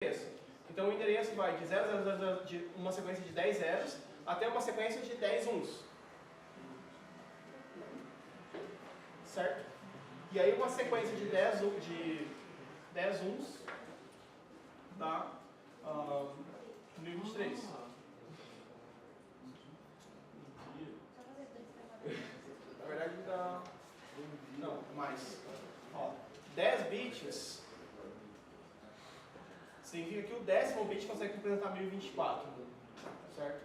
endereço. Então o endereço vai de 0, de uma sequência de 10 zeros até uma sequência de 10 uns. Certo? E aí uma sequência de 10 uns dá 1023. Na verdade dá... Não, mais. Ó, 10 bits significa que o décimo bit consegue representar 1024. Certo?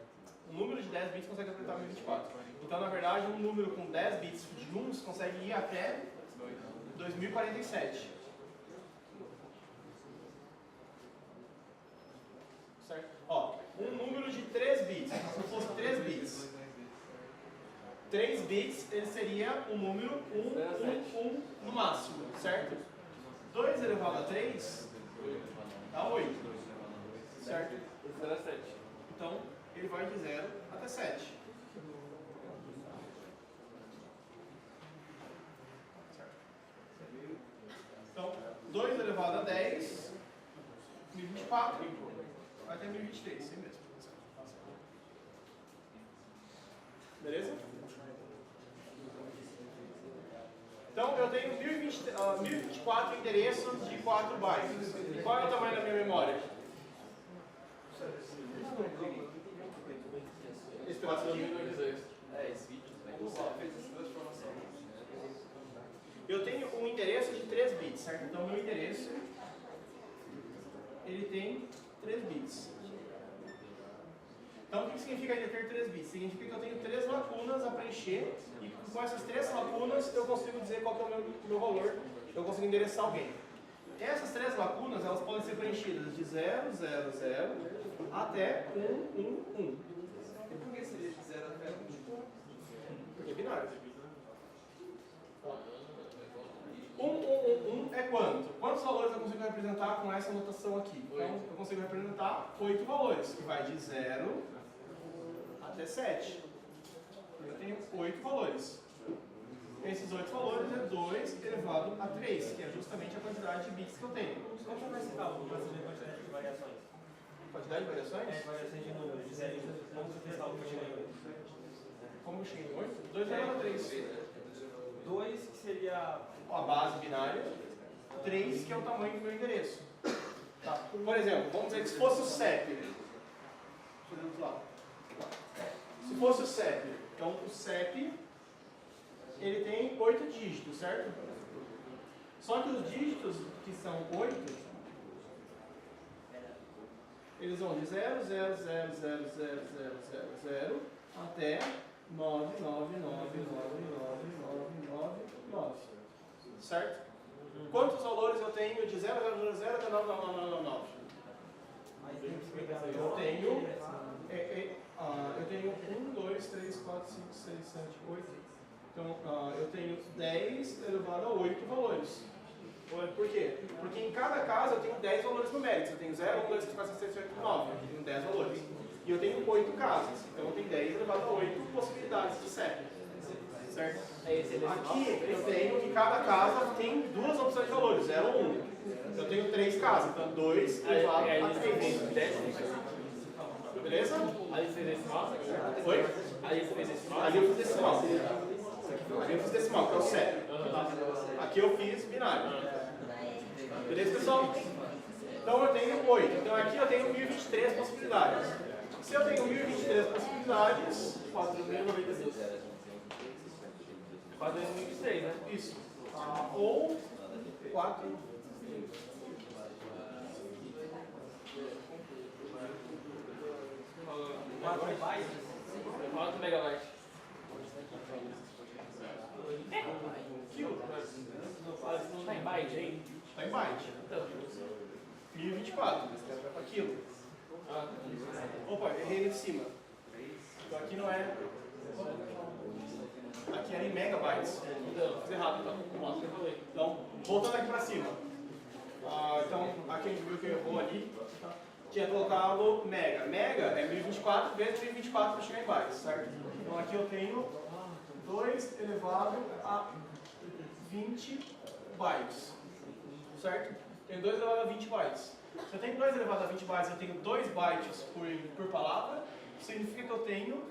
Um número de 10 bits consegue representar 1024. Então, na verdade, um número com 10 bits de uns consegue ir até 2047. Certo? Ó, um número de 3 bits, se fosse 3 bits, 3 bits ele seria um número 1 no máximo, certo? 2 elevado a 3 dá 8, certo? Então, ele vai de 0 até 7. Certo? Então, 2 elevado a 10, 1024, vai até 1023, assim mesmo. Beleza? Então, eu tenho 1024 endereços de 4 bytes. Qual é o tamanho da minha memória? Esse pedaço aqui? Eu tenho um endereço de 3 bits, certo? Então, meu endereço, ele tem 3 bits. Então, o que significa ele ter 3 bits? Significa que eu tenho 3 lacunas a preencher e com essas 3 lacunas eu consigo dizer qual que é o meu valor, eu consigo endereçar alguém. Essas 3 lacunas, elas podem ser preenchidas de 0, 0, 0 até 1, 1, 1. E por que seria de 0 até 1? Porque é binário. 1, 1, 1, 1 é quanto? Quantos valores eu consigo representar com essa notação aqui? Então, eu consigo representar 8 valores, que vai de 0 até 7. Eu tenho 8 valores. Esses 8 valores é 2 elevado a 3, que é justamente a quantidade de bits que eu tenho. Como vai ser cálculo para saber a quantidade de variações? Quantidade de variações? Variações de números, de zero. Como você fez cálculo de número? Como eu cheguei em 8? 2 elevado a 3. 2 que seria... A base binária. 3 que é o tamanho do meu endereço. Tá. Por exemplo, vamos dizer que se fosse o CEP. Podemos lá. Se fosse o CEP, então o CEP ele tem 8 dígitos, certo? Só que os dígitos que são 8, eles vão de 0, 0, 0, 0, 0, 0, 0, 0 até 9, 9, 9, 9, 9, 9, 9, 9. Certo? Quantos valores eu tenho de 0, 0, 0, 0 até 9, 9, 9, 9, 9? Eu tenho 1, 2, 3, 4, 5, 6, 7, 8. Então, eu tenho 10 elevado a 8 valores. Por quê? Porque em cada caso eu tenho 10 valores numéricos. Eu tenho 0, 1, 2, 3, 4, 5, 6, 7, 8, 9. Eu tenho 10 valores. E eu tenho 8 casas. Então eu tenho 10 elevado a 8 possibilidades de CEP. Certo? Aqui eu tenho que cada casa tem 2 opções de valores, 0 ou 1. Eu tenho 3 casas, então 2 elevado a 3. Beleza? Aí você fez decimal? Oi? Aí você fez decimal? Ali eu fiz decimal. Ali eu fiz decimal, que é o CEP. Aqui eu fiz binário. Beleza, pessoal? Então eu tenho 8. Então aqui eu tenho 1023 possibilidades. Se eu tenho 1023 possibilidades, 4.096. 4.026, né? Isso. Ou 4. bytes? 4 megabytes. Quilo. Não está em byte aí? Está em byte. Então. 1024. Aquilo. Opa, errei ali de cima. Então aqui não é. Aqui é em megabytes. Então. Fiz errado, então. Vamos lá. Então, voltando aqui para cima. Então, aqui a gente viu que errou ali. Tinha colocado mega. Mega é 1024 vezes 1024 para chegar em bytes, certo? Então aqui eu tenho 2 elevado a 20 bytes, certo? Tenho 2 elevado a 20 bytes. Se eu tenho 2 elevado a 20 bytes, eu tenho 2 bytes por palavra, significa que eu tenho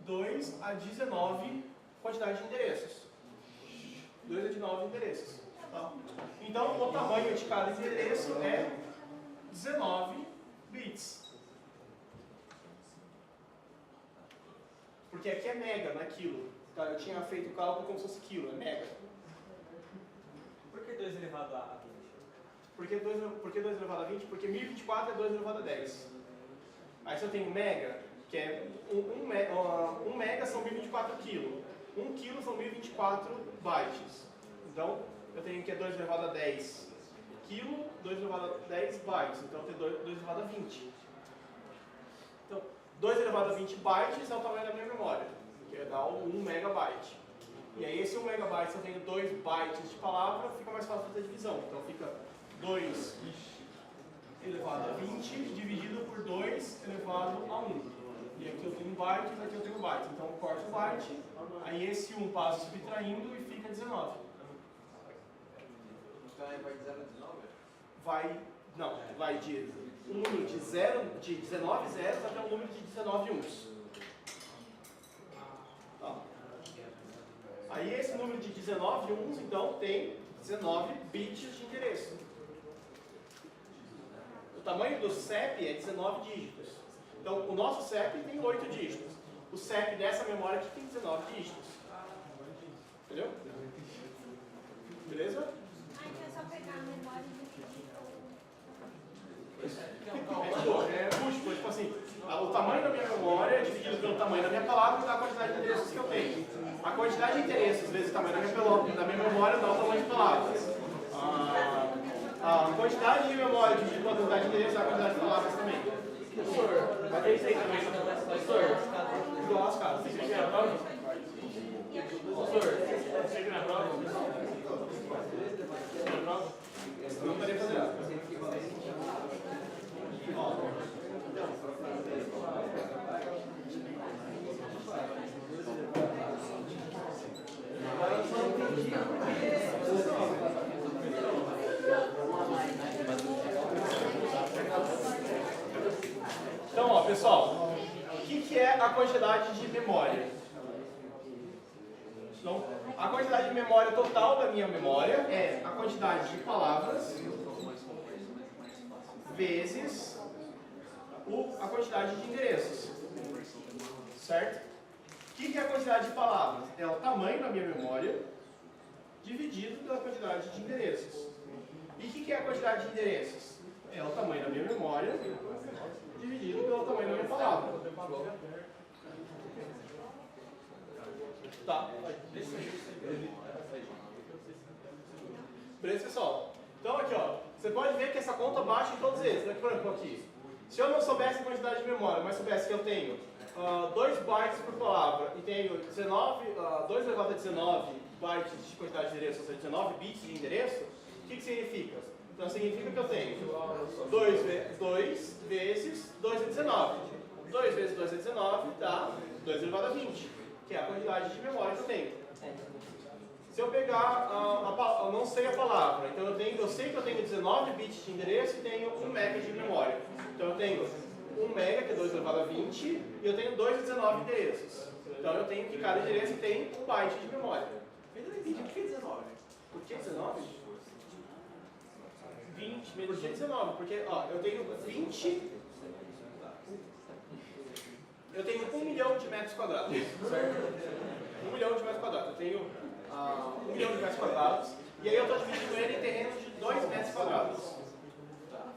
2 a 19 quantidade de endereços. 2 a 19 endereços. Tá? Então, o tamanho de cada endereço é 19 bits. Porque aqui é mega, não é quilo. Tá? Eu tinha feito o cálculo como se fosse quilo, é mega. Por que 2 elevado a 20? Por que 2 elevado a 20? Porque 1024 é 2 elevado a 10. Aí se eu tenho mega, que é 1 mega são 1024 quilos. 1 quilo são 1024 bytes. Então, eu tenho que é 2 elevado a 10 quilo, 2 elevado a 10 bytes. Então, eu tenho 2 elevado a 20. Então, 2 elevado a 20 bytes é o tamanho da minha memória, que dá 1 megabyte. E aí, esse 1 megabyte, se eu tenho 2 bytes de palavra, fica mais fácil fazer a divisão. Então, fica 2 elevado a 20 dividido por 2 elevado a 1. E aqui eu tenho bytes, aqui eu tenho bytes. Então, eu corto o byte, aí esse 1 passa subtraindo e fica 19. Então aí vai de 0 a 19? Vai de um número de 19 zeros até um número de 19 uns. Tá. Aí esse número de 19 uns, então, tem 19 bits de endereço. O tamanho do CEP é 19 dígitos. Então, o nosso CEP tem 8 dígitos. O CEP dessa memória aqui tem 19 dígitos. Entendeu? Beleza? Aí é só pegar a memória e dividir É múltiplo, tipo assim, o tamanho da minha memória é dividido pelo tamanho da minha palavra e da quantidade de endereços que eu tenho. A quantidade de endereços vezes o tamanho da minha memória dá o tamanho de palavras. A quantidade de memória dividida pela quantidade de endereços dá a quantidade de palavras também. Professor, vai ter isso aí também. Professor, Igual as casas. você escreve na prova? Professor, você escreve na prova? Na prova? Não poderia fazer nada. Então, ó, pessoal, o que é a quantidade de memória? Então, a quantidade de memória total da minha memória é a quantidade de palavras vezes a quantidade de endereços. Certo? O que é a quantidade de palavras? É o tamanho da minha memória dividido pela quantidade de endereços. E o que é a quantidade de endereços? É o tamanho da minha memória dividido pelo tamanho da minha palavra. Tá? Beleza, pessoal? Então aqui, ó, você pode ver que essa conta baixa em todos eles. Por exemplo, aqui. Se eu não soubesse a quantidade de memória, mas soubesse que eu tenho 2 bytes por palavra e tenho 2 elevado a 19 bytes de quantidade de endereço, ou seja, 19 bits de endereço, o que significa? Então significa que eu tenho 2 vezes 2 é 19. 2 vezes 2 é 19 dá 2 elevado a 20, que é a quantidade de memória que eu tenho. Se eu pegar, eu não sei a palavra, então eu sei que eu tenho 19 bits de endereço e tenho 1 mega de memória. Então eu tenho 1 mega, que é 2 elevado a 20, e eu tenho 2 a 19 endereços. Então eu tenho que cada endereço tem 1 byte de memória. Por que 19? Por que 19? 20 menos por que 19? Porque, ó, eu tenho 20... Eu tenho 1 milhão de metros quadrados, certo? 1 milhão de metros quadrados. Eu tenho 1 milhão de metros quadrados, e aí eu estou dividindo ele em terrenos de 2 metros quadrados.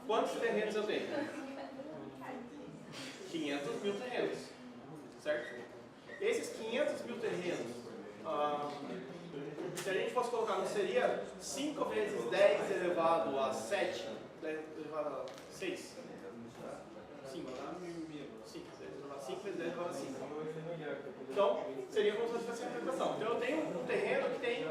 Quantos terrenos eu tenho? 500 mil terrenos, certo? Esses 500 mil terrenos, se a gente fosse colocar, não seria 5 vezes 10 elevado a 7, 10 elevado a 6? 5, tá? 5 vezes 10 elevado a 5. Então, seria como se fosse essa interpretação. Então, eu tenho um terreno que tem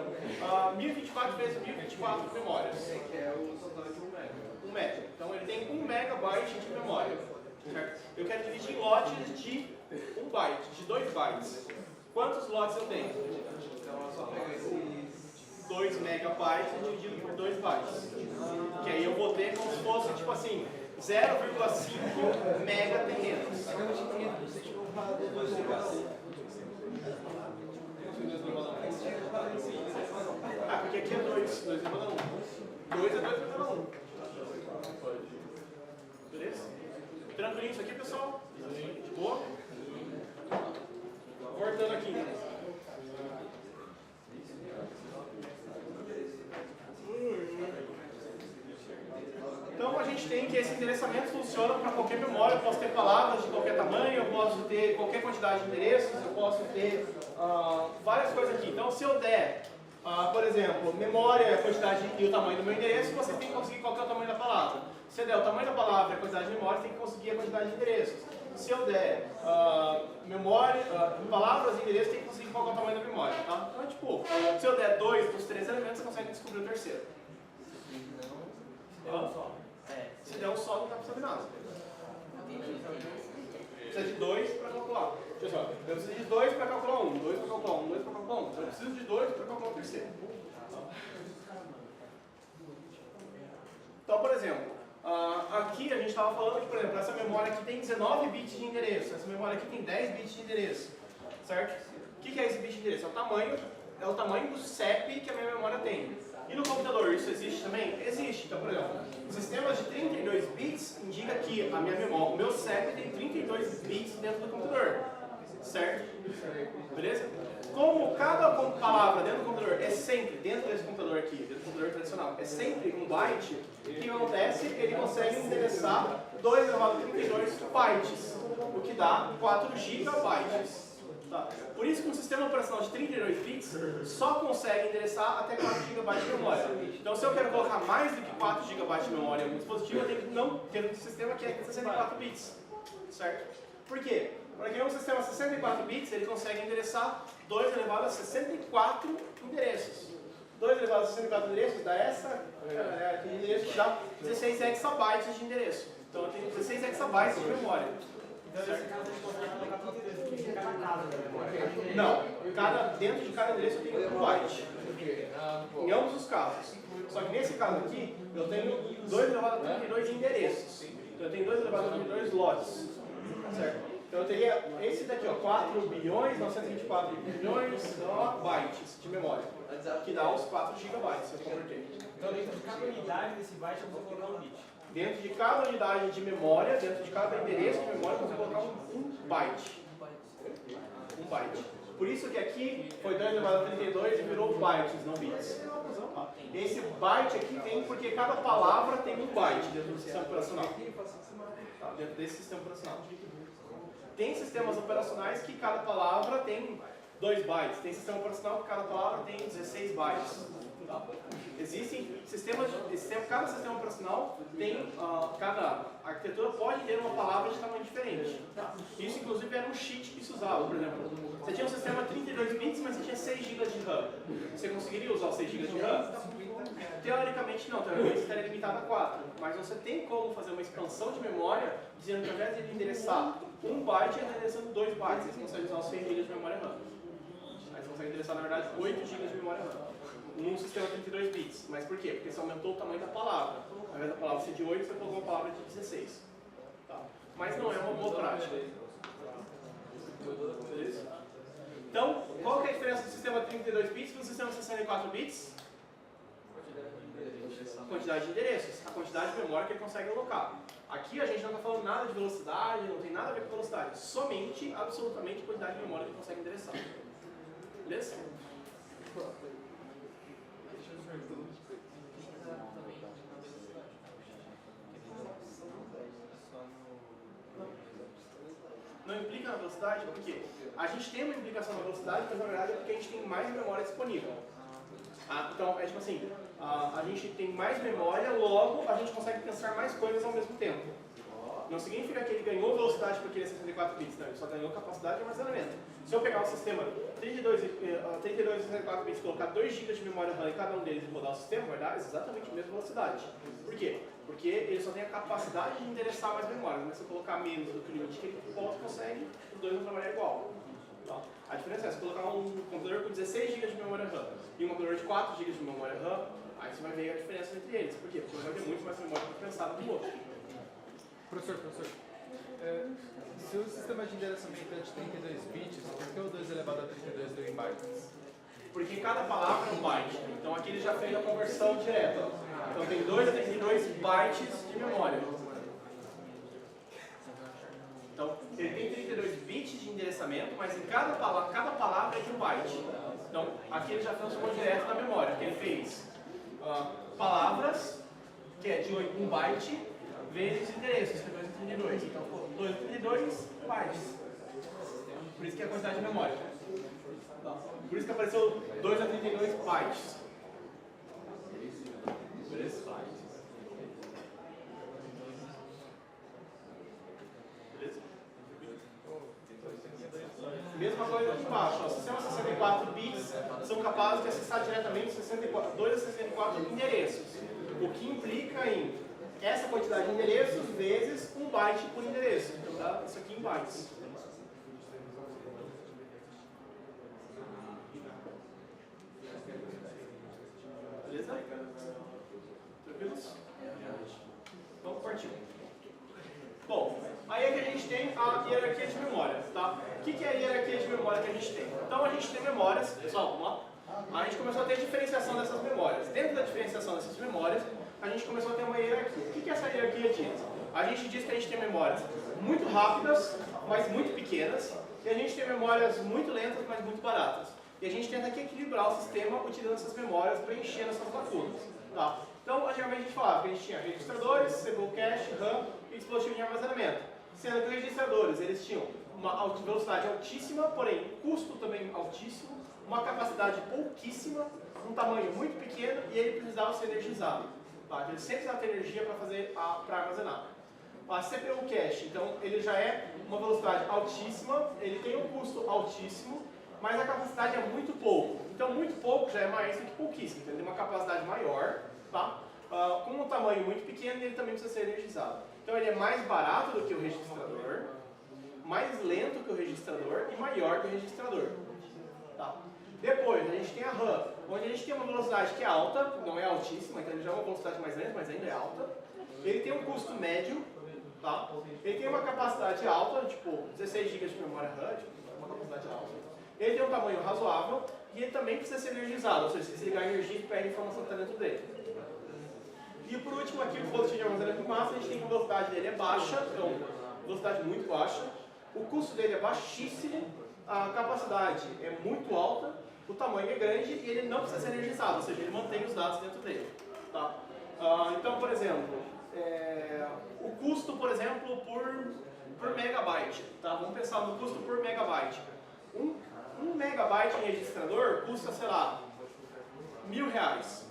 1024 vezes 1024 memórias. Que é o total de 1 mega. 1 mega. Então, ele tem 1 megabyte de memória. Certo? Eu quero dividir em lotes de 1 byte, de 2 bytes. Quantos lotes eu tenho? Então é só pegar esses 2 megabytes dividido por 2 bytes. Que aí eu vou ter como se fosse, tipo assim, 0,5 mega tem menos. Ah, porque aqui é 2 elevado a 1. 2 é 2 elevado a 1. Beleza? Tranquilinho isso aqui, pessoal? De boa? Voltando aqui. Então a gente tem que esse endereçamento funciona para qualquer memória. Eu posso ter palavras de qualquer tamanho, eu posso ter qualquer quantidade de endereços, eu posso ter várias coisas aqui. Então se eu der, por exemplo, memória, a quantidade e o tamanho do meu endereço, você tem que conseguir qual que é o tamanho da palavra. Se eu der o tamanho da palavra e a quantidade de memória, você tem que conseguir a quantidade de endereços. Se eu der palavras e endereços, tem que conseguir qual que é o tamanho da memória. Tá? Então, tipo, se eu der 2 dos 3 elementos, você consegue descobrir o terceiro. Se der um só, não dá pra saber nada. Precisa de 2 para calcular. Deixa eu ver. Eu preciso de 2 para calcular 1, 2 para calcular 1, 2 para calcular 1. Eu preciso de 2 para calcular o terceiro. Então, por exemplo, aqui a gente estava falando que, por exemplo, essa memória aqui tem 19 bits de endereço, essa memória aqui tem 10 bits de endereço, certo? O que é esse bit de endereço? É o tamanho do CEP que a minha memória tem. E no computador isso existe também? Existe. Então, por exemplo, sistemas de 32 bits indica que a minha memória, o meu CEP tem 32 bits dentro do computador, certo? Beleza? Como cada palavra dentro do computador é sempre, dentro desse computador aqui, dentro do computador tradicional, é sempre um byte, o que acontece? Ele consegue endereçar 2 elevado a 32 bytes, o que dá 4 gigabytes. Tá? Por isso que um sistema operacional de 32 bits só consegue endereçar até 4 GB de memória. Então se eu quero colocar mais do que 4 GB de memória em um dispositivo, eu tenho que não ter um sistema que é 64 bits. Certo? Por quê? Porque um sistema 64 bits ele consegue endereçar 2 elevado a 64 endereços. 2 elevado a 64 endereços dá endereço que dá 16 exabytes de endereço. Então eu tenho 16 exabytes de memória. Então, nesse caso, a gente consegue colocar 32 bits em cada casa da memória. Não, dentro de cada endereço eu tenho 1 byte. Em ambos os casos. Só que nesse caso aqui, eu tenho 2 elevado a 32 endereços. Então eu tenho 2 elevado a 32 lotes. Certo? Então eu teria esse daqui, ó, 4 bilhões, 924 bilhões bytes de memória. Que dá os 4 gigabytes, se eu converter. Então, dentro de cada unidade desse byte, eu vou colocar um bit. Dentro de cada unidade de memória, dentro de cada endereço de memória, eu vou colocar um byte. Um byte. Por isso que aqui foi 2 elevado a 32 e virou bytes, não bits. Esse byte aqui tem porque cada palavra tem um byte dentro do sistema operacional. Dentro desse sistema operacional. Tem sistemas operacionais que cada palavra tem 2 bytes. Tem sistema operacional que cada palavra tem 16 bytes. Existem sistemas, cada sistema operacional tem, cada arquitetura pode ter uma palavra de tamanho diferente. Isso inclusive era um cheat que se usava, por exemplo. Você tinha um sistema 32 bits, mas você tinha 6 GB de RAM. Você conseguiria usar os 6 GB de RAM? Teoricamente não, teoricamente você estaria limitado a 4. Mas você tem como fazer uma expansão de memória, dizendo que ao invés de ele endereçar 1 byte, ele está endereçando 2 bytes. Você consegue usar os 6 GB de memória RAM. Aí você consegue endereçar, na verdade, 8 GB de memória RAM. Num sistema 32 bits. Mas por quê? Porque você aumentou o tamanho da palavra. Ao invés da palavra ser de 8, você colocou uma palavra de 16. Tá? Mas não é uma boa prática. Beleza? Então, qual que é a diferença do sistema 32 bits para o sistema 64 bits? A quantidade de endereços. A quantidade de memória que ele consegue alocar. Aqui a gente não está falando nada de velocidade, não tem nada a ver com velocidade. Somente, absolutamente, a quantidade de memória que ele consegue endereçar. Beleza? Não implica na velocidade, por quê? A gente tem uma implicação na velocidade, mas na verdade é porque a gente tem mais memória disponível. Então, é tipo assim, a gente tem mais memória, logo a gente consegue pensar mais coisas ao mesmo tempo. Não significa que ele ganhou velocidade porque ele é 64 bits, não, ele só ganhou capacidade de armazenamento. Se eu pegar o sistema 32 e 64 bits e colocar 2 GB de memória RAM em cada um deles e rodar o sistema, vai dar exatamente a mesma velocidade. Por quê? Porque ele só tem a capacidade de endereçar mais memória, mas se eu colocar menos do que o limite que ele consegue, os dois vão trabalhar igual. Tá? A diferença é, se colocar um computador com 16 GB de memória RAM e um computador de 4 GB de memória RAM, aí você vai ver a diferença entre eles. Por quê? Porque um vai ter muito mais memória pensada do outro. Professor, se o sistema de endereçamento é de 32 bits, por que o 2 elevado a 32 deu em bytes? Porque cada palavra é um byte. Então aqui ele já fez a conversão direta. Então tem 2 a 32 bytes de memória. Então ele tem 32 bits de endereçamento, mas em cada palavra é de um byte. Então aqui ele já transformou direto na memória. Que ele fez palavras, que é de 1 byte, vezes endereços, que é 2 a 32. Então 2 a 32 bytes. Por isso que é a quantidade de memória. Por isso que apareceu 2 a 32 bytes. Beleza? Mesma coisa aqui embaixo. Ó, sistemas 64 bits são capazes de acessar diretamente 2 a 64 endereços. O que implica em essa quantidade de endereços vezes 1 byte por endereço. Então dá isso aqui em bytes. Beleza? Tranquilos? Vamos partir. Bom, aí é que a gente tem a hierarquia de memória, tá? O que é a hierarquia de memória que a gente tem? Então a gente tem memórias, pessoal, vamos lá? A gente começou a ter diferenciação dessas memórias. Dentro da diferenciação dessas memórias, a gente começou a ter uma hierarquia. O que essa hierarquia diz? A gente diz que a gente tem memórias muito rápidas, mas muito pequenas, e a gente tem memórias muito lentas, mas muito baratas. E a gente tenta aqui equilibrar o sistema utilizando essas memórias, preenchendo essas lacunas. Tá? Então, antigamente a gente falava que a gente tinha registradores, CPU cache, RAM e dispositivo de armazenamento. Sendo que os registradores eles tinham uma velocidade altíssima, porém custo também altíssimo, uma capacidade pouquíssima, um tamanho muito pequeno e ele precisava ser energizado. Tá? Ele sempre precisava ter energia para armazenar. A CPU cache, então, ele já é uma velocidade altíssima, ele tem um custo altíssimo, mas a capacidade é muito pouco. Então, muito pouco já é mais do que pouquíssimo. Então, ele tem uma capacidade maior, tá? Com um tamanho muito pequeno e ele também precisa ser energizado. Então, ele é mais barato do que o registrador, mais lento que o registrador e maior que o registrador. Tá? Depois, a gente tem a RAM, onde a gente tem uma velocidade que é alta, não é altíssima, então ele já é uma velocidade mais lenta, mas ainda é alta. Ele tem um custo médio, tá? Ele tem uma capacidade alta, tipo 16 GB de memória RAM, tipo, uma capacidade alta. Ele tem um tamanho razoável e ele também precisa ser energizado, ou seja, se desligar a energia, ele perde a informação que está dentro dele. E por último aqui, o dispositivo de armazenamento em massa, a gente tem que a velocidade dele é baixa, então, velocidade muito baixa. O custo dele é baixíssimo, a capacidade é muito alta, o tamanho é grande e ele não precisa ser energizado, ou seja, ele mantém os dados dentro dele. Tá? Então, por exemplo, o custo, por exemplo, por megabyte. Tá? Vamos pensar no custo por megabyte. Um megabyte em registrador custa, sei lá, R$1.000.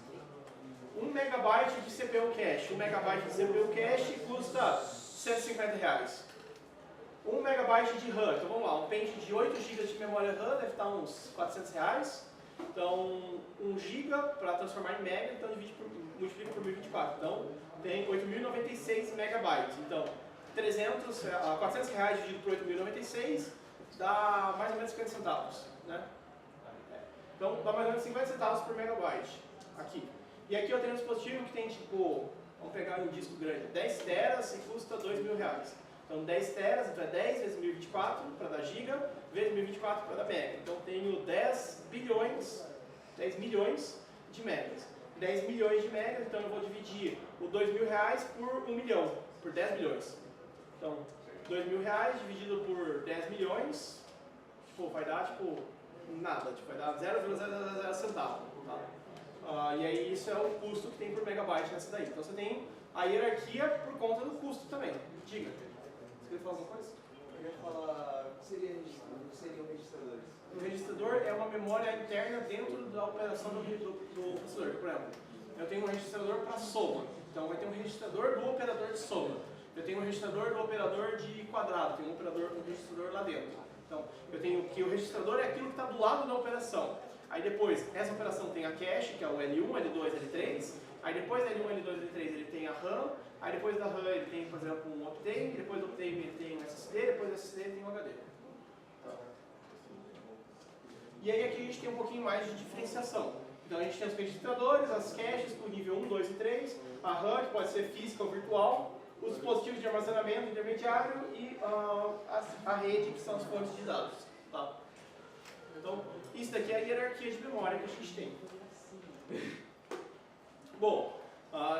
1 megabyte de CPU cache. 1 megabyte de CPU cache custa R$150. 1 megabyte de RAM. Então vamos lá, um pente de 8 GB de memória RAM deve estar uns R$400. Então 1 GB para transformar em mega, então multiplica por 1024. Então tem 8.096 megabytes. Então R$400 dividido por 8.096 dá mais ou menos 50 centavos. Né? Então dá mais ou menos 50 centavos por megabyte. Aqui. E aqui eu tenho um dispositivo que tem tipo, vamos pegar um disco grande, 10 teras e custa R$2.000. Então 10 teras, então é 10 vezes 1024 para dar giga, vezes 1024 para dar mega. Então tenho 10 milhões de megas. 10 milhões de megas, então eu vou dividir o R$2.000 por 1 milhão, por 10 milhões. Então, R$2.000 dividido por 10 milhões, tipo, vai dar tipo nada, tipo, vai dar 0,000 centavo. Tá? E aí isso é o custo que tem por megabyte nessa daí. Então você tem a hierarquia por conta do custo também. Diga. Você quer falar alguma coisa? Eu ia falar, o que seriam registradores? O registrador é uma memória interna dentro da operação do processador. Por exemplo, eu tenho um registrador para soma. Então vai ter um registrador do operador de soma. Eu tenho um registrador do operador de quadrado. Tem um registrador lá dentro. Então eu tenho que o registrador é aquilo que está do lado da operação. Aí depois, essa operação tem a cache, que é o L1, L2, L3. Aí depois da L1, L2, L3 ele tem a RAM. Aí depois da RAM ele tem, por exemplo, um Optane. Depois do Optane ele tem um SSD. Depois do SSD ele tem um HD. E aí aqui a gente tem um pouquinho mais de diferenciação. Então a gente tem os registradores, as caches com nível 1, 2 e 3, a RAM, que pode ser física ou virtual, os dispositivos de armazenamento intermediário e a rede, que são as fontes de dados. Tá? Então, isso daqui é a hierarquia de memória que a gente tem. Bom,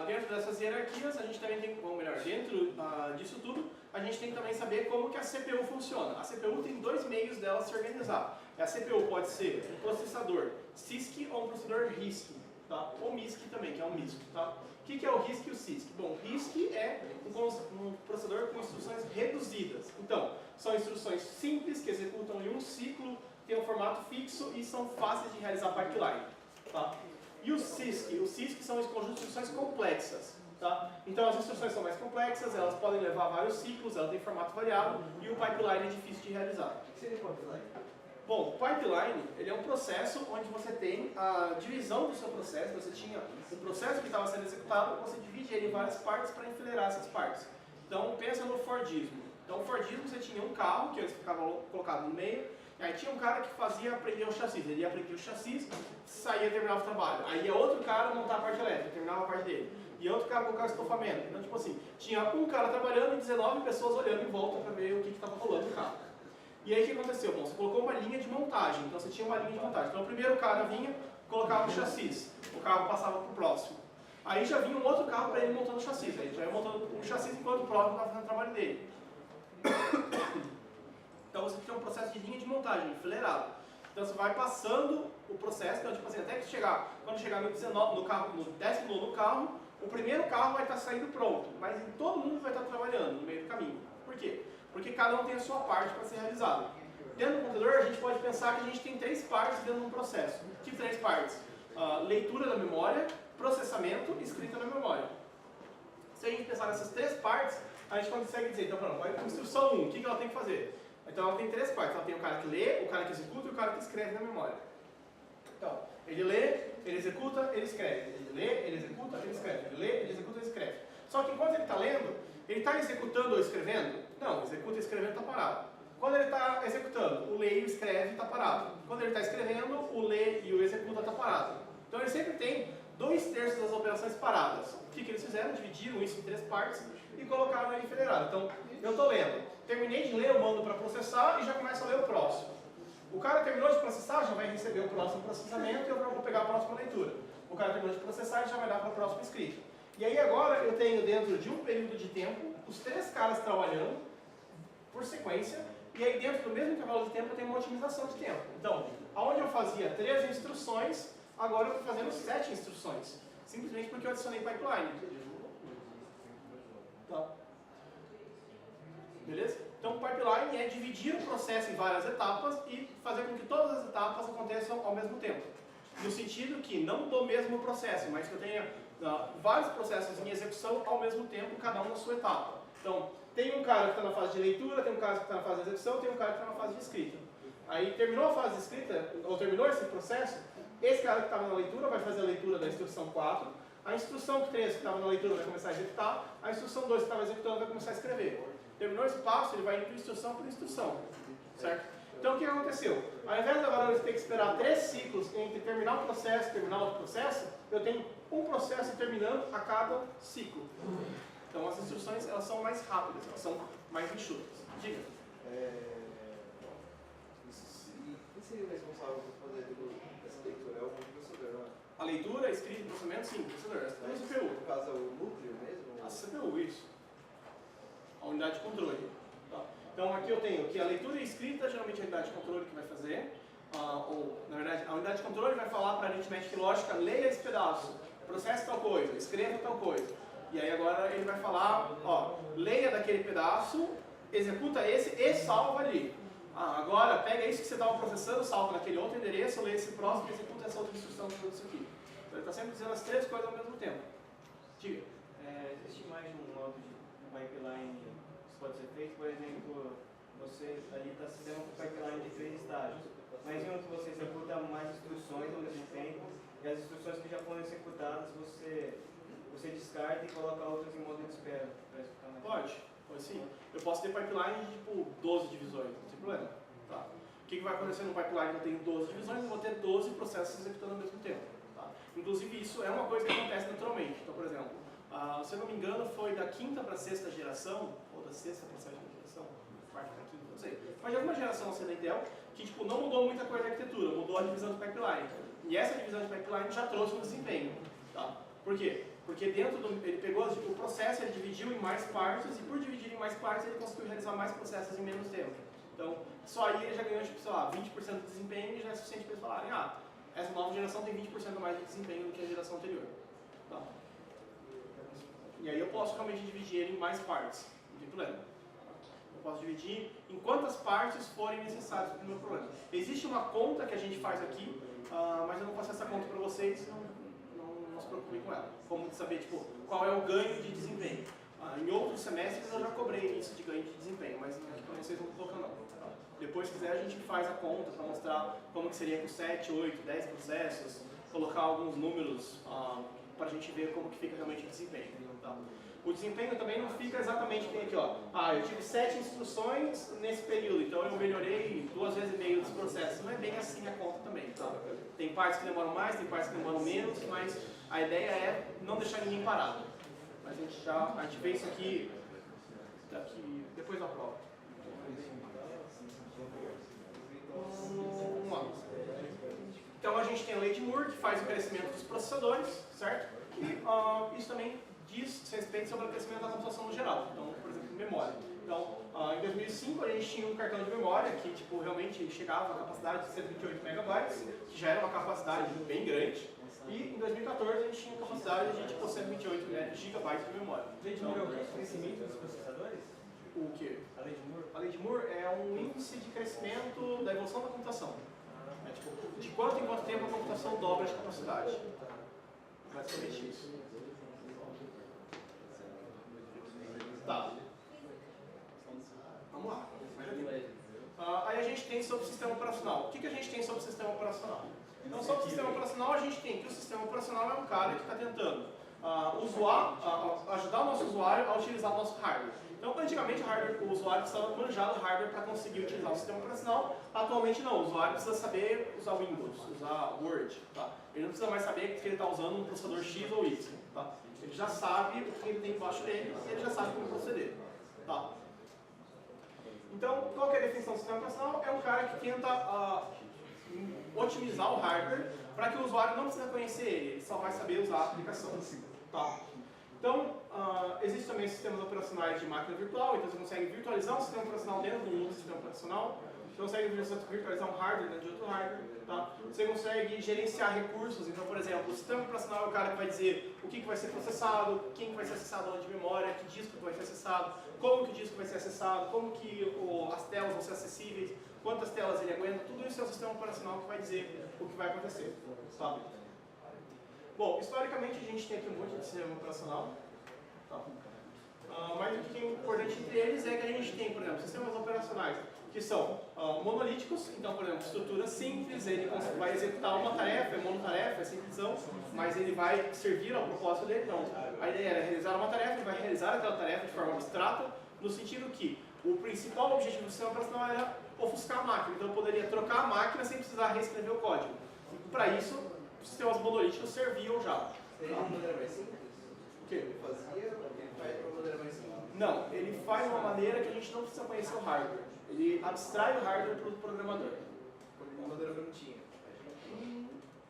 dentro dessas hierarquias, a gente também tem, ou melhor, dentro disso tudo, a gente tem que também saber como que a CPU funciona. A CPU tem dois meios dela se organizar. A CPU pode ser um processador CISC ou um processador RISC, tá? Ou MISC também, que é um MISC. Tá? O que é o RISC e o CISC? Bom, o RISC é um processador com instruções reduzidas. Então, são instruções simples que executam em um ciclo, tem um formato fixo e são fáceis de realizar pipeline. Tá? E o CISC são conjuntos de instruções complexas. Tá? Então as instruções são mais complexas, elas podem levar vários ciclos, elas têm formato variável e o pipeline é difícil de realizar. O que seria pipeline? Bom, o pipeline ele é um processo onde você tem a divisão do seu processo. Você tinha um processo que estava sendo executado, você divide ele em várias partes para enfileirar essas partes. Então pensa no Fordismo. Então o Fordismo você tinha um carro que antes ficava colocado no meio, e aí tinha um cara que fazia aprender o chassi. Ele ia aprender o chassi, saía e terminava o trabalho. Aí ia outro cara montar a parte elétrica, terminava a parte dele. E outro cara colocar o estofamento. Então, tipo assim, tinha um cara trabalhando e 19 pessoas olhando em volta para ver o que estava rolando no carro. E aí o que aconteceu? Bom, você colocou uma linha de montagem. Então você tinha uma linha de montagem. Então o primeiro cara vinha, colocava o chassi. O carro passava para o próximo. Aí já vinha um outro carro para ele montando o chassi. Aí ele já ia montando o chassi enquanto o próximo estava fazendo o trabalho dele. Então você tem um processo de linha de montagem, enfileirado. Então você vai passando o processo, então tipo assim, até que quando chegar no 19, no 19º carro, o primeiro carro vai estar saindo pronto, mas todo mundo vai estar trabalhando no meio do caminho. Por quê? Porque cada um tem a sua parte para ser realizada. Dentro do computador, a gente pode pensar que a gente tem 3 partes dentro de um processo. Que 3 partes? Leitura da memória, processamento e escrita da memória. Se a gente pensar nessas 3 partes, a gente consegue dizer, então, pronto, vai para a instrução 1, o que ela tem que fazer? Então ela tem 3 partes, ela tem o cara que lê, o cara que executa e o cara que escreve na memória. Então, ele lê, ele executa, ele escreve. Ele lê, ele executa, ele escreve. Ele lê, ele executa, ele escreve. Só que enquanto ele está lendo, ele está executando ou escrevendo? Não, executa e escrevendo está parado. Quando ele está executando, o lê e o escreve está parado. Quando ele está escrevendo, o lê e o executa está parado. Então ele sempre tem 2/3 das operações paradas. O que eles fizeram? Dividiram isso em 3 partes e colocaram ele enfileirado. Então, eu estou lendo. Terminei de ler, eu mando para processar e já começo a ler o próximo. O cara terminou de processar, já vai receber o próximo processamento e eu vou pegar a próxima leitura. O cara terminou de processar e já vai dar para a próxima escrita. E aí agora eu tenho dentro de um período de tempo, os 3 caras trabalhando por sequência, e aí dentro do mesmo intervalo de tempo eu tenho uma otimização de tempo. Então, onde eu fazia 3 instruções, agora eu estou fazendo 7 instruções. Simplesmente porque eu adicionei pipeline. Tá? Beleza? Então, o pipeline é dividir o processo em várias etapas e fazer com que todas as etapas aconteçam ao mesmo tempo. No sentido que não do mesmo processo, mas que eu tenha vários processos em execução ao mesmo tempo, cada um na sua etapa. Então, tem um cara que está na fase de leitura, tem um cara que está na fase de execução, tem um cara que está na fase de escrita. Aí terminou a fase de escrita, ou terminou esse processo, esse cara que estava na leitura vai fazer a leitura da instrução 4, a instrução 3 que estava na leitura vai começar a executar, a instrução 2 que estava executando vai começar a escrever. Terminou esse passo, ele vai indo instrução por instrução, certo? Então o que aconteceu? Ao invés de agora eu ter que esperar 3 ciclos entre terminar um processo e terminar outro processo, eu tenho um processo terminando a cada ciclo. Então as instruções elas são mais rápidas, elas são mais enxutas. Diga. Quem seria o responsável por fazer essa leitura? É o processador, não é? A leitura, a escrita e o processamento, sim, o processador. Essa é a CPU. No caso é o núcleo mesmo? A CPU, isso. A unidade de controle. Tá. Então aqui eu tenho que a leitura e a escrita, geralmente a unidade de controle que vai fazer. Ou, na verdade, a unidade de controle vai falar para a aritmética e lógica, leia esse pedaço, processe tal coisa, escreva tal coisa. E aí agora ele vai falar, ó, leia daquele pedaço, executa esse e salva ali. Agora pega isso que você estava processando, salva naquele outro endereço, leia esse próximo e executa essa outra instrução de tudo isso aqui. Então ele está sempre dizendo as 3 coisas ao mesmo tempo. Diga. Existe mais de um modo de pipeline que pode ser feito, por exemplo, você ali está fazendo um pipeline de 3 estágios, mas em um que você executa mais instruções ao mesmo tempo, e as instruções que já foram executadas você descarta e coloca outras em modo de espera para executar mais. Pode sim. Eu posso ter pipeline de tipo 12 divisões, não tem problema. Tá. O que vai acontecer no pipeline? Eu tenho 12 divisões, eu vou ter 12 processos executando ao mesmo tempo. Tá? Inclusive, isso é uma coisa que acontece naturalmente. Então, por exemplo, se eu não me engano, foi da 5ª para a 6ª geração, ou da 6ª para a 7ª geração, 4ª para a 5ª, não sei. Mas de alguma geração assim da Intel, que tipo, não mudou muita coisa da arquitetura, mudou a divisão de pipeline. E essa divisão de pipeline já trouxe um desempenho. Tá? Por quê? Porque dentro do, ele pegou o processo, ele dividiu em mais partes, e por dividir em mais partes, ele conseguiu realizar mais processos em menos tempo. Então, só aí ele já ganhou, tipo, sei lá, 20% de desempenho, e já é suficiente para eles falarem, essa nova geração tem 20% mais de desempenho do que a geração anterior. Tá? E aí eu posso realmente dividir ele em mais partes, não tem problema. Eu posso dividir em quantas partes forem necessárias para o meu problema. Existe uma conta que a gente faz aqui, mas eu não passo essa conta para vocês, não se preocupem com ela. Como de saber tipo, qual é o ganho de desempenho. Em outros semestres eu já cobrei isso de ganho de desempenho, mas aqui para vocês não estou colocando não. Depois, se quiser, a gente faz a conta para mostrar como que seria com 7, 8, 10 processos, colocar alguns números para a gente ver como que fica realmente o desempenho. Tá? O desempenho também não fica exatamente que nem aqui, ó. Eu tive 7 instruções nesse período, então eu melhorei 2,5 vezes dos processos. Não é bem assim a conta também, tá? Tem partes que demoram mais, tem partes que demoram menos, mas a ideia é não deixar ninguém parado. Mas a gente vê isso aqui depois da prova. Vamos lá. Então a gente tem a lei de Moore, que faz o crescimento dos processadores, certo? E isso também diz respeito sobre o crescimento da computação no geral. Então, por exemplo, memória. Então, em 2005 a gente tinha um cartão de memória que tipo, realmente chegava a capacidade de 128 megabytes, que já era uma capacidade bem grande. E em 2014 a gente tinha capacidade de tipo, 128 gigabytes de memória. A lei de Moore é o crescimento dos processadores? O quê? A lei de Moore? A lei de Moore é um índice de crescimento da evolução da computação. É tipo, de quanto em quanto tempo a computação dobra de capacidade. Basicamente isso. Tá. Vamos lá. Aí a gente tem sobre o sistema operacional. O que a gente tem sobre o sistema operacional? Então, sobre o sistema operacional, a gente tem que o sistema operacional é um cara que está tentando ajudar o nosso usuário a utilizar o nosso hardware. Então, antigamente o usuário precisava manjar do hardware para conseguir utilizar o sistema operacional. Atualmente não, o usuário precisa saber usar Windows, usar Word. Tá? Ele não precisa mais saber que ele está usando um processador X ou Y. Tá? Ele já sabe o que ele tem embaixo dele e ele já sabe como proceder. Tá? Então, qual que é a definição do sistema operacional? É um cara que tenta otimizar o hardware para que o usuário não precisa conhecer ele só vai saber usar a aplicação. Tá? Então, existem também sistemas operacionais de máquina virtual, então você consegue virtualizar um sistema operacional dentro de um outro sistema operacional, você consegue virtualizar um hardware dentro de outro hardware, tá? Você consegue gerenciar recursos, então, por exemplo, o sistema operacional é o cara que vai dizer o que vai ser processado, quem que vai ser acessado onde de memória, que disco que vai ser acessado, como que o disco vai ser acessado, como que as telas vão ser acessíveis, quantas telas ele aguenta, tudo isso é o sistema operacional que vai dizer o que vai acontecer. Tá? Bom, historicamente a gente tem aqui um monte de sistema operacional, tá? Mas o que é importante entre eles é que a gente tem, por exemplo, sistemas operacionais que são monolíticos, então, por exemplo, estrutura simples, ele vai executar uma tarefa, é monotarefa, é simplesão, mas ele vai servir ao propósito dele. Então, a ideia era realizar uma tarefa, ele vai realizar aquela tarefa de forma abstrata, no sentido que o principal objetivo do sistema operacional era ofuscar a máquina, então eu poderia trocar a máquina sem precisar reescrever o código. Para isso, os sistemas monolíticos serviam já. Seria de uma maneira mais simples? O quê? Ele faz de uma maneira mais simples? Não, ele faz de uma maneira que a gente não precisa conhecer o hardware. Ele abstrai o hardware para o programador. De uma maneira bonitinha.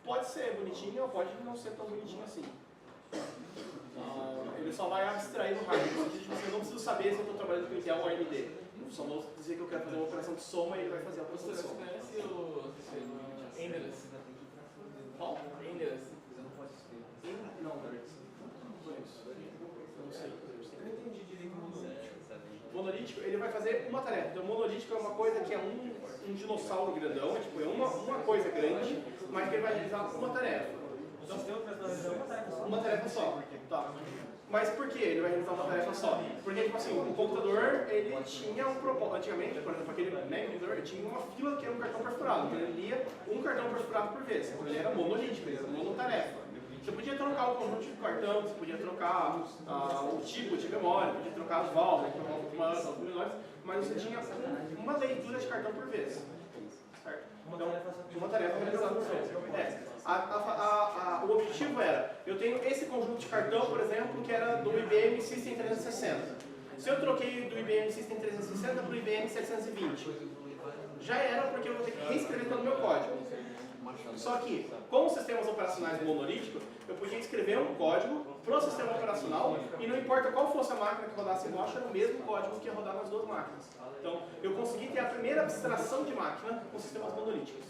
Pode ser bonitinho ou pode não ser tão bonitinho assim. Ele só vai abstrair o hardware. No sentido de que eu não preciso saber se eu estou trabalhando com Intel ou AMD. Eu só vou dizer que eu quero fazer uma operação de soma e ele vai fazer a operação de soma. Você conhece o Endless? Qual? Endless. Não, não conheço. Não sei. Eu não entendi direito o monolítico. Monolítico, ele vai fazer uma tarefa. Então, monolítico é uma coisa que é um dinossauro grandão, tipo, é uma coisa grande, mas que ele vai realizar uma tarefa. O sistema operacional é uma tarefa só. Uma tarefa só. Tá. Mas por que ele vai realizar uma tarefa só? Porque, tipo assim, o computador, ele tinha um propósito. Antigamente, por exemplo, aquele computador, ele tinha uma fila que era um cartão perfurado. Então, ele lia um cartão perfurado por vez. Então, ele era monolítico, ele era monotarefa. Você podia trocar o conjunto de cartão, você podia trocar o tipo de memória, podia trocar as válvulas, as menores, mas você tinha uma leitura de cartão por vez. certo? Uma Então, tarefa só. uma tarefa realizada por vez. O objetivo era, eu tenho esse conjunto de cartão, por exemplo, que era do IBM System 360. Se eu troquei do IBM System 360 para o IBM 720, já era porque eu vou ter que reescrever todo o meu código. Só que, com os sistemas operacionais monolíticos, eu podia escrever um código para o sistema operacional e não importa qual fosse a máquina que rodasse embaixo, era o mesmo código que ia rodar nas duas máquinas. Então, eu consegui ter a primeira abstração de máquina com sistemas monolíticos.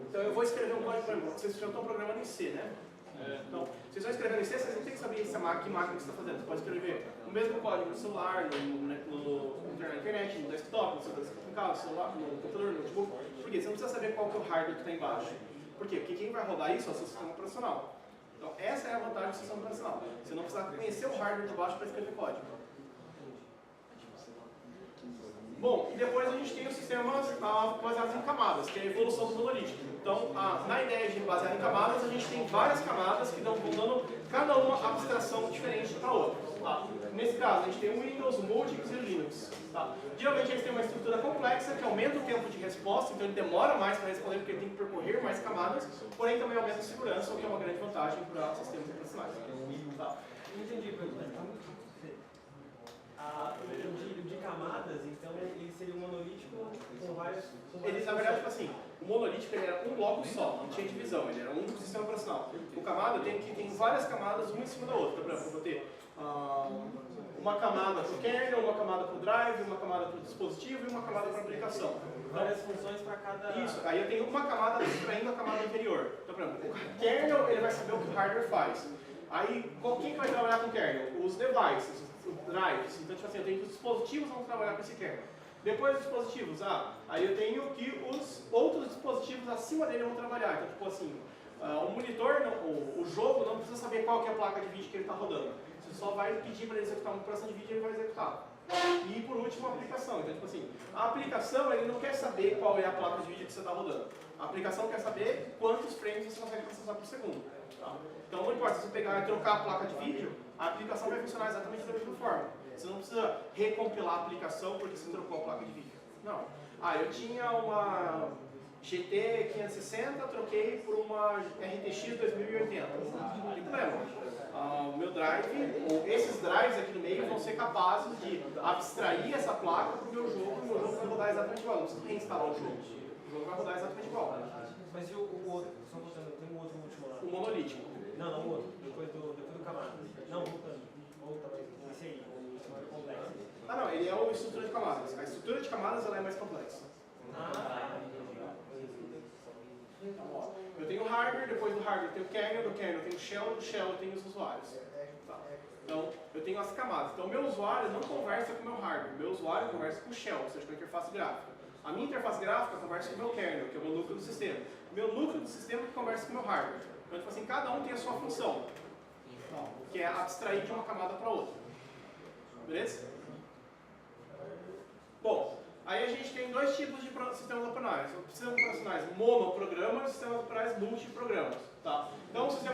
Então, eu vou escrever um código para vocês já estão programando em C, né? Então, vocês vão escrevendo em C, vocês não tem que saber que máquina que você está fazendo. Você pode escrever o mesmo código no celular, na internet, no desktop, no seu desktop em casa, no celular, no computador, no notebook. Por quê? Você não precisa saber qual que é o hardware que está embaixo. Por quê? Porque quem vai rodar isso é o seu sistema operacional. Então, essa é a vantagem do sistema operacional. Você não precisa conhecer o hardware de baixo para escrever código. Bom, e depois a gente tem os sistemas baseados em camadas, que é a evolução do monolítico. Então, na ideia de basear em camadas, a gente tem várias camadas que vão dando cada uma abstração diferente para a outra. Tá? Nesse caso, a gente tem o Windows, o Multics e o Linux. Tá? Geralmente eles têm uma estrutura complexa que aumenta o tempo de resposta, então ele demora mais para responder porque ele tem que percorrer mais camadas, porém também aumenta a segurança, o que é uma grande vantagem para sistemas operacionais. Tá? Entendi, o de camadas, então ele seria um monolítico com vários. Ele, na verdade, tipo assim, o monolítico ele era um bloco só, não tinha divisão, ele era um único sistema operacional. O camada tem várias camadas, uma em cima da outra. Por exemplo, eu vou ter uma camada para o kernel, uma camada para o drive, uma camada para o dispositivo e uma camada para a aplicação. Várias funções para cada. Isso, aí eu tenho uma camada extraindo a camada anterior. Então, por exemplo, o kernel ele vai saber o que o hardware faz. Aí, quem que vai trabalhar com o kernel? Os devices, os drives. Então, tipo assim, eu tenho que os dispositivos vão trabalhar com esse kernel. Depois dos dispositivos, aí eu tenho que os outros dispositivos acima dele vão trabalhar. Então, tipo assim, o monitor, o jogo não precisa saber qual que é a placa de vídeo que ele está rodando. Você só vai pedir para ele executar uma operação de vídeo e ele vai executar. E por último, a aplicação. Então, tipo assim, a aplicação ele não quer saber qual é a placa de vídeo que você está rodando. A aplicação quer saber quantos frames você consegue processar por segundo. Tá? Então, não importa se você pegar e trocar a placa de vídeo, a aplicação vai funcionar exatamente da mesma forma. Você não precisa recompilar a aplicação porque você trocou a placa de vídeo. Não. Eu tinha uma GT 560, troquei por uma RTX 2080. Não tem problema. O meu drive, ou esses drives aqui no meio vão ser capazes de abstrair essa placa para o meu jogo e o meu jogo vai rodar exatamente igual. Não precisa reinstalar o jogo. O jogo vai rodar exatamente igual. Mas e o outro? Só voltando, tem um outro último lá. O monolítico. Não, o outro. Depois do camada. Não, voltando. Volta, mas esse aí, o mais complexo. Não, ele é uma estrutura de camadas. A estrutura de camadas ela é mais complexa. Eu tenho o hardware, depois do hardware eu tenho o kernel, do kernel eu tenho o shell, do shell eu tenho os usuários. Tá. Então, eu tenho as camadas. Então, o meu usuário não conversa com o meu hardware. O meu usuário conversa com o shell, ou seja, com a interface gráfica. A minha interface gráfica conversa com o meu kernel, que é o meu núcleo do sistema. O meu núcleo do sistema que conversa com o meu hardware. Então, tipo assim, cada um tem a sua função, que é abstrair de uma camada para outra. Beleza? Bom, aí a gente tem dois tipos de sistemas operacionais. Sistemas operacionais monoprogramas e sistemas operacionais multiprogramas. Tá? Então, o sistema